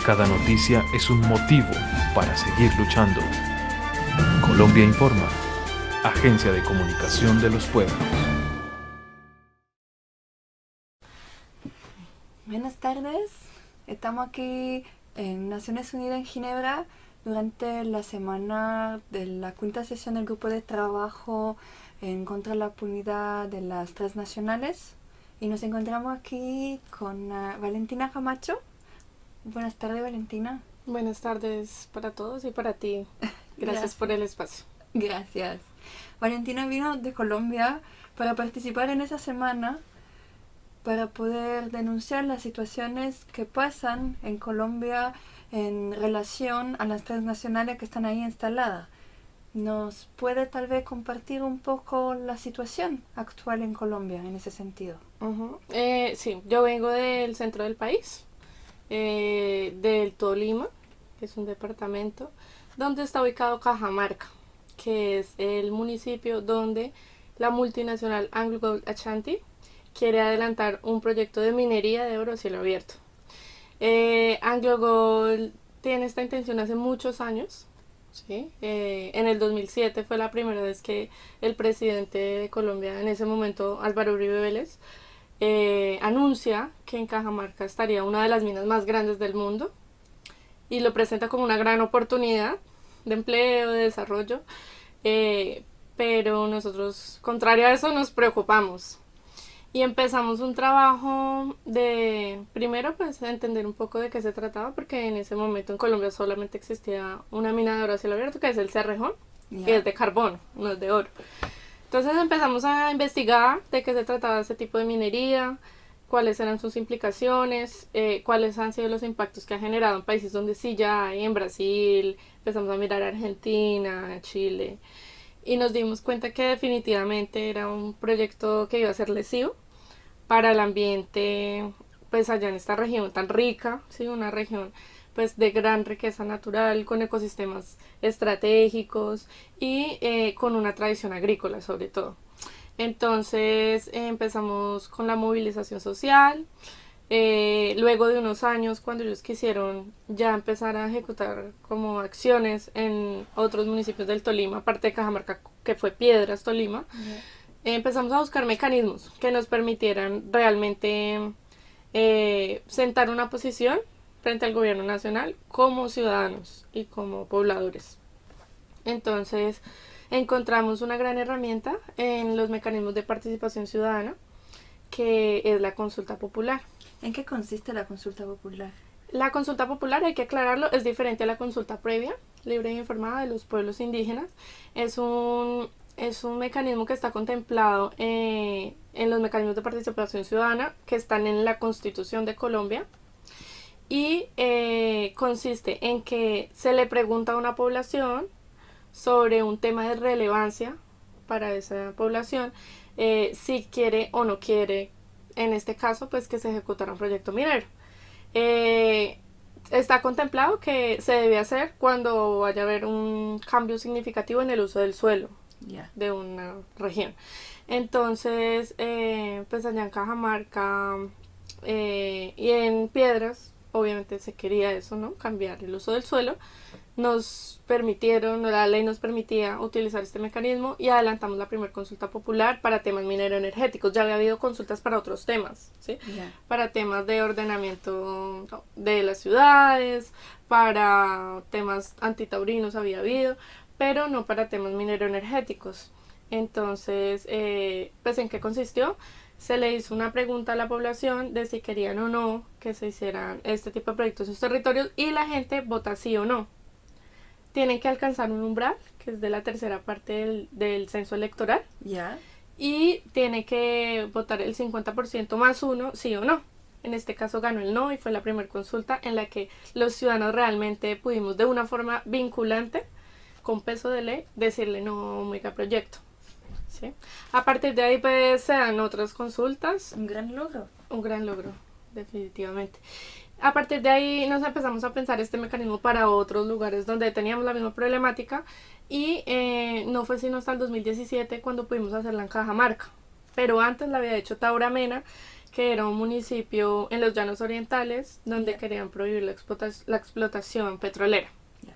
Cada noticia es un motivo para seguir luchando. Colombia Informa, Agencia de Comunicación de los Pueblos. Buenas tardes, estamos aquí en Naciones Unidas en Ginebra durante la semana de la quinta sesión del grupo de trabajo en contra de la impunidad de las transnacionales y nos encontramos aquí con Valentina Camacho. Buenas tardes, Valentina. Buenas tardes para todos y para ti. Gracias por el espacio. Gracias. Valentina vino de Colombia para participar en esa semana para poder denunciar las situaciones que pasan en Colombia en relación a las transnacionales que están ahí instaladas. ¿Nos puede tal vez compartir un poco la situación actual en Colombia en ese sentido? Sí, yo vengo del centro del país, del Tolima, que es un departamento, donde está ubicado Cajamarca, que es el municipio donde la multinacional AngloGold Ashanti quiere adelantar un proyecto de minería de oro a cielo abierto. AngloGold tiene esta intención hace muchos años. ¿Sí? En el 2007 fue la primera vez que el presidente de Colombia, en ese momento Álvaro Uribe Vélez, anuncia que en Cajamarca estaría una de las minas más grandes del mundo y lo presenta como una gran oportunidad de empleo, de desarrollo, pero nosotros, contrario a eso, nos preocupamos y empezamos un trabajo de, primero pues entender un poco de qué se trataba, porque en ese momento en Colombia solamente existía una mina de oro a cielo abierto, que es el Cerrejón, que es de carbón, no es de oro. Entonces empezamos a investigar de qué se trataba ese tipo de minería, cuáles eran sus implicaciones, cuáles han sido los impactos que ha generado en países donde sí ya hay, en Brasil, empezamos a mirar a Argentina, a Chile, y nos dimos cuenta que definitivamente era un proyecto que iba a ser lesivo para el ambiente, pues allá en esta región tan rica, ¿sí? Una región pues de gran riqueza natural, con ecosistemas estratégicos y con una tradición agrícola sobre todo. Entonces empezamos con la movilización social. Luego de unos años, cuando ellos quisieron ya empezar a ejecutar como acciones en otros municipios del Tolima, aparte de Cajamarca, que fue Piedras, Tolima, empezamos a buscar mecanismos que nos permitieran realmente sentar una posición frente al gobierno nacional como ciudadanos y como pobladores. Entonces encontramos una gran herramienta en los mecanismos de participación ciudadana, que es la consulta popular. ¿En qué consiste la consulta popular? La consulta popular, hay que aclararlo, es diferente a la consulta previa, libre e informada de los pueblos indígenas. Es un mecanismo que está contemplado en los mecanismos de participación ciudadana que están en la Constitución de Colombia y consiste en que se le pregunta a una población sobre un tema de relevancia para esa población, si quiere o no quiere, en este caso, pues que se ejecutara un proyecto minero. Está contemplado que se debe hacer cuando vaya a haber un cambio significativo en el uso del suelo de una región. Entonces, pues allá en Cajamarca y en Piedras, obviamente se quería eso, ¿no? Cambiar el uso del suelo. Nos permitieron, la ley nos permitía utilizar este mecanismo y adelantamos la primera consulta popular para temas minero-energéticos. Ya había habido consultas para otros temas, ¿sí? Para temas de ordenamiento de las ciudades, para temas antitaurinos había habido, pero no para temas minero-energéticos. Entonces, pues ¿en qué consistió? Se le hizo una pregunta a la población de si querían o no que se hicieran este tipo de proyectos en sus territorios y la gente vota sí o no. Tienen que alcanzar un umbral, que es de la tercera parte del censo electoral. Y tiene que votar el 50% más uno, sí o no. En este caso ganó el no y fue la primera consulta en la que los ciudadanos realmente pudimos de una forma vinculante, con peso de ley, decirle no a un megaproyecto. ¿Sí? A partir de ahí pues se dan otras consultas. Un gran logro. Un gran logro, definitivamente. A partir de ahí nos empezamos a pensar este mecanismo para otros lugares donde teníamos la misma problemática y no fue sino hasta el 2017 cuando pudimos hacerla en Cajamarca. Pero antes la había hecho Taura Mena, que era un municipio en los Llanos Orientales donde Ya. querían prohibir la explotación petrolera. Ya.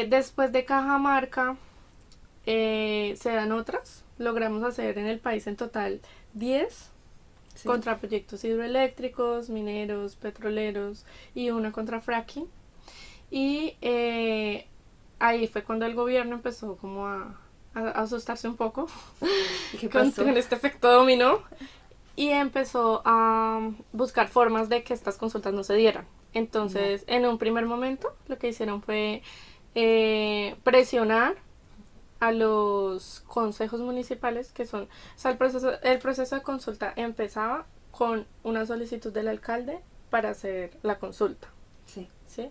Después de Cajamarca se dan otras. Logramos hacer en el país en total 10 Sí. contra proyectos hidroeléctricos, mineros, petroleros y una contra fracking. Y ahí fue cuando el gobierno empezó como a asustarse un poco ¿Y qué con pasó? este efecto dominó y empezó a buscar formas de que estas consultas no se dieran. Entonces, en un primer momento, lo que hicieron fue presionar a los consejos municipales, que son, o sea, el proceso de consulta empezaba con una solicitud del alcalde para hacer la consulta, Sí. ¿sí?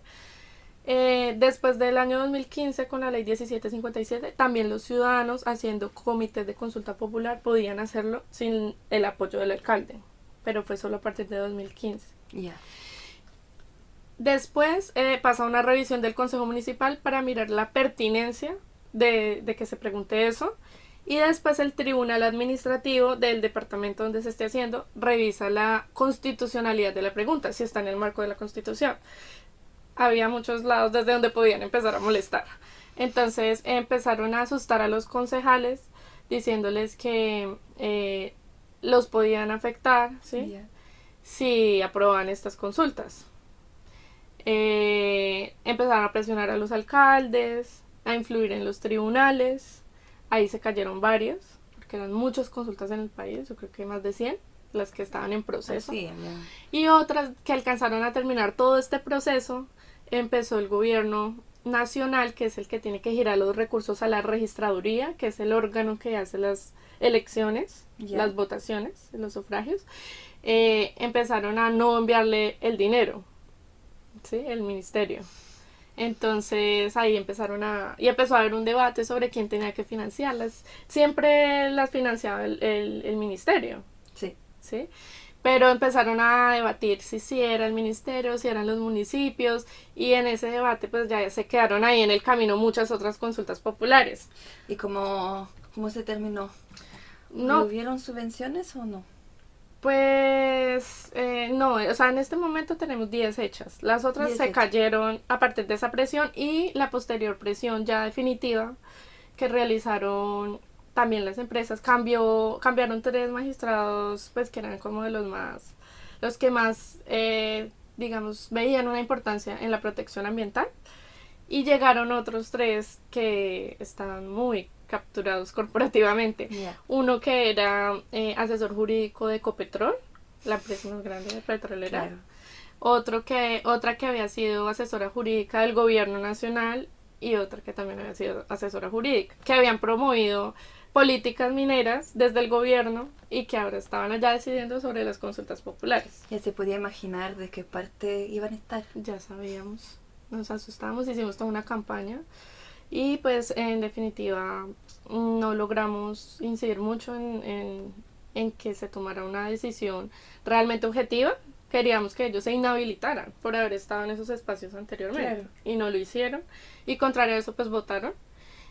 Después del año 2015, con la ley 1757, también los ciudadanos haciendo comités de consulta popular podían hacerlo sin el apoyo del alcalde, pero fue solo a partir de 2015. Ya. Después pasa una revisión del Consejo Municipal para mirar la pertinencia de que se pregunte eso, y después el Tribunal Administrativo del departamento donde se esté haciendo revisa la constitucionalidad de la pregunta, si está en el marco de la Constitución. Había muchos lados desde donde podían empezar a molestar. Entonces empezaron a asustar a los concejales diciéndoles que los podían afectar, ¿sí? Ya. Si aprobaban estas consultas. Empezaron a presionar a los alcaldes, a influir en los tribunales. Ahí se cayeron varios, porque eran muchas consultas en el país, yo creo que más de 100 las que estaban en proceso. Sí, ya. Y otras que alcanzaron a terminar todo este proceso. Empezó el gobierno nacional, que es el que tiene que girar los recursos a la registraduría, que es el órgano que hace las elecciones, Ya. las votaciones, los sufragios. Empezaron a no enviarle el dinero, ¿sí? El ministerio. Entonces ahí empezó a haber un debate sobre quién tenía que financiarlas. Siempre las financiaba el ministerio, Sí. ¿sí? Pero empezaron a debatir si era el ministerio, si eran los municipios, y en ese debate pues ya se quedaron ahí en el camino muchas otras consultas populares. ¿Y cómo se terminó? No, ¿Hubieron subvenciones o no? pues no, o sea, en este momento tenemos 10 hechas. Las otras 10 se hechas. cayeron a partir de esa presión y la posterior presión ya definitiva que realizaron también las empresas. Cambiaron 3 magistrados, pues que eran como de los que más, digamos, veían una importancia en la protección ambiental. Y llegaron otros 3 que estaban muy capturados corporativamente. Ya. Uno que era asesor jurídico de Ecopetrol, la empresa más grande de petrolera. Claro. Otra que había sido asesora jurídica del gobierno nacional y otra que también había sido asesora jurídica, que habían promovido políticas mineras desde el gobierno y que ahora estaban allá decidiendo sobre las consultas populares. Ya se podía imaginar de qué parte iban a estar. Ya sabíamos, nos asustamos, hicimos toda una campaña y pues en definitiva no logramos incidir mucho en que se tomara una decisión realmente objetiva. Queríamos que ellos se inhabilitaran por haber estado en esos espacios anteriormente. Claro. Y no lo hicieron, y contrario a eso pues votaron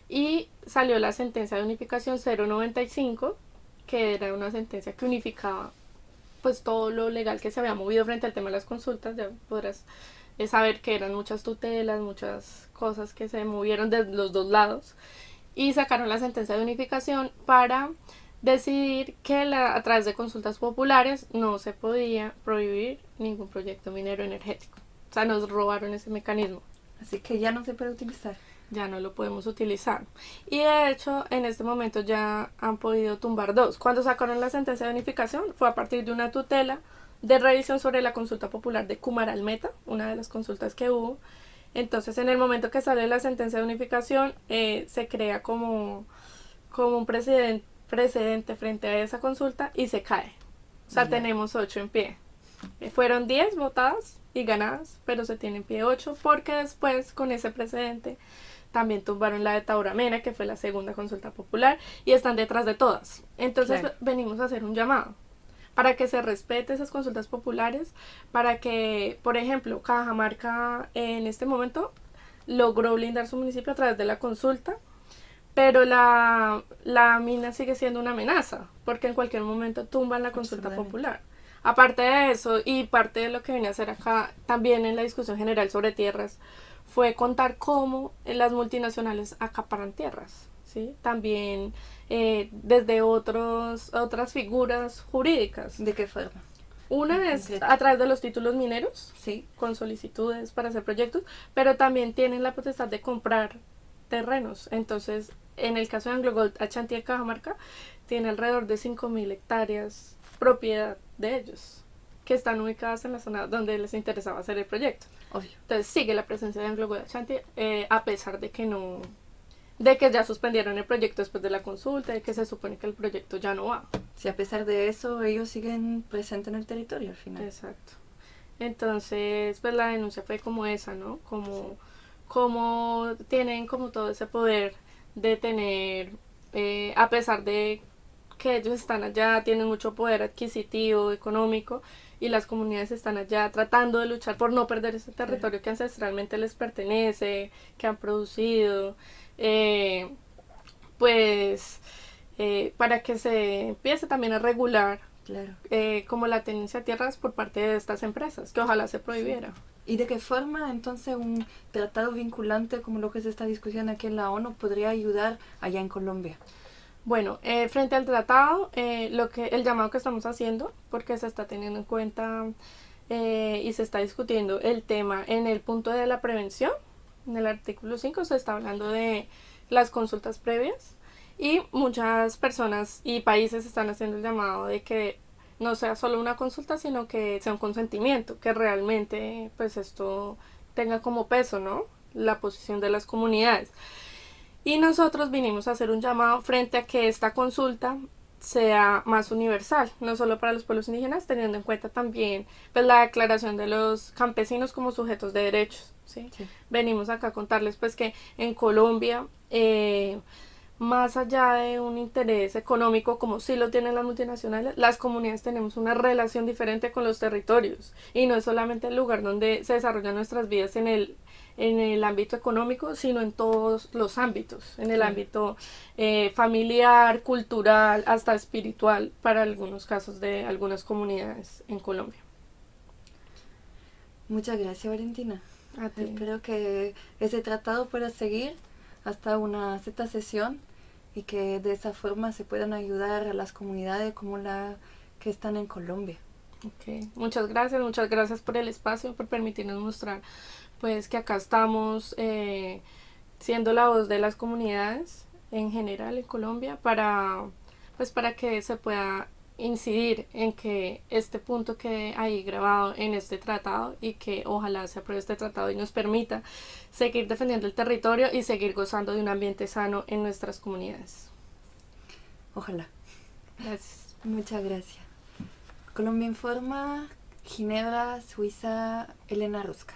y salió la sentencia de unificación 095, que era una sentencia que unificaba pues todo lo legal que se había movido frente al tema de las consultas. Ya podrás saber que eran muchas tutelas, muchas cosas que se movieron de los dos lados, y sacaron la sentencia de unificación para decidir que a través de consultas populares no se podía prohibir ningún proyecto minero energético. O sea, nos robaron ese mecanismo. Así que ya no se puede utilizar. Ya no lo podemos utilizar. Y de hecho, en este momento ya han podido tumbar 2. Cuando sacaron la sentencia de unificación fue a partir de una tutela de revisión sobre la consulta popular de Cumaralmeta, una de las consultas que hubo. Entonces, en el momento que sale la sentencia de unificación, se crea como un precedente frente a esa consulta y se cae. O sea, Ya. tenemos 8 en pie. Fueron 10 votadas y ganadas, pero se tiene en pie 8 porque después, con ese precedente, también tumbaron la de Tauramena, que fue la segunda consulta popular, y están detrás de todas. Entonces Claro. venimos a hacer un llamado para que se respete esas consultas populares, para que, por ejemplo, Cajamarca en este momento logró blindar su municipio a través de la consulta, pero la mina sigue siendo una amenaza, porque en cualquier momento tumban la consulta Absolutamente. popular. Aparte de eso, y parte de lo que vine a hacer acá, también en la discusión general sobre tierras, fue contar cómo las multinacionales acaparan tierras, ¿sí? También desde otras figuras jurídicas. ¿De qué forma? Una es Concreto. a través de los títulos mineros, Sí. con solicitudes para hacer proyectos, pero también tienen la potestad de comprar terrenos. Entonces, en el caso de AngloGold Ashanti de Cajamarca, tiene alrededor de 5.000 hectáreas propiedad de ellos, que están ubicadas en la zona donde les interesaba hacer el proyecto. Obvio. Entonces, sigue la presencia de AngloGold Ashanti, a pesar de que no... de que ya suspendieron el proyecto después de la consulta, de que se supone que el proyecto ya no va. Si a pesar de eso ellos siguen presentes en el territorio al final. Exacto. Entonces, pues la denuncia fue como esa, ¿no? Como tienen como todo ese poder de tener, a pesar de que ellos están allá, tienen mucho poder adquisitivo, económico, y las comunidades están allá tratando de luchar por no perder ese territorio que ancestralmente les pertenece, que han producido, pues para que se empiece también a regular Claro. como la tenencia de tierras por parte de estas empresas, que ojalá se prohibiera. ¿Y de qué forma entonces un tratado vinculante como lo que se está discutiendo aquí en la ONU podría ayudar allá en Colombia? Bueno, frente al tratado, el llamado que estamos haciendo, porque se está teniendo en cuenta y se está discutiendo el tema en el punto de la prevención, en el artículo 5 se está hablando de las consultas previas y muchas personas y países están haciendo el llamado de que no sea solo una consulta, sino que sea un consentimiento, que realmente pues esto tenga como peso, ¿no? La posición de las comunidades. Y nosotros vinimos a hacer un llamado frente a que esta consulta sea más universal, no solo para los pueblos indígenas, teniendo en cuenta también pues, la declaración de los campesinos como sujetos de derechos. ¿Sí? Sí. Venimos acá a contarles pues que en Colombia, más allá de un interés económico como sí lo tienen las multinacionales, las comunidades tenemos una relación diferente con los territorios y no es solamente el lugar donde se desarrollan nuestras vidas en el ámbito económico, sino en todos los ámbitos, en el ámbito familiar, cultural, hasta espiritual, para algunos casos de algunas comunidades en Colombia. Muchas gracias, Valentina. A ti. Espero que ese tratado pueda seguir hasta una sexta sesión y que de esa forma se puedan ayudar a las comunidades como la que están en Colombia. Okay. Muchas gracias por el espacio, por permitirnos mostrar pues que acá estamos siendo la voz de las comunidades en general en Colombia para que se pueda incidir en que este punto quede ahí grabado en este tratado y que ojalá se apruebe este tratado y nos permita seguir defendiendo el territorio y seguir gozando de un ambiente sano en nuestras comunidades. Ojalá. Gracias. Muchas gracias. Colombia Informa, Ginebra, Suiza, Elena Rusca.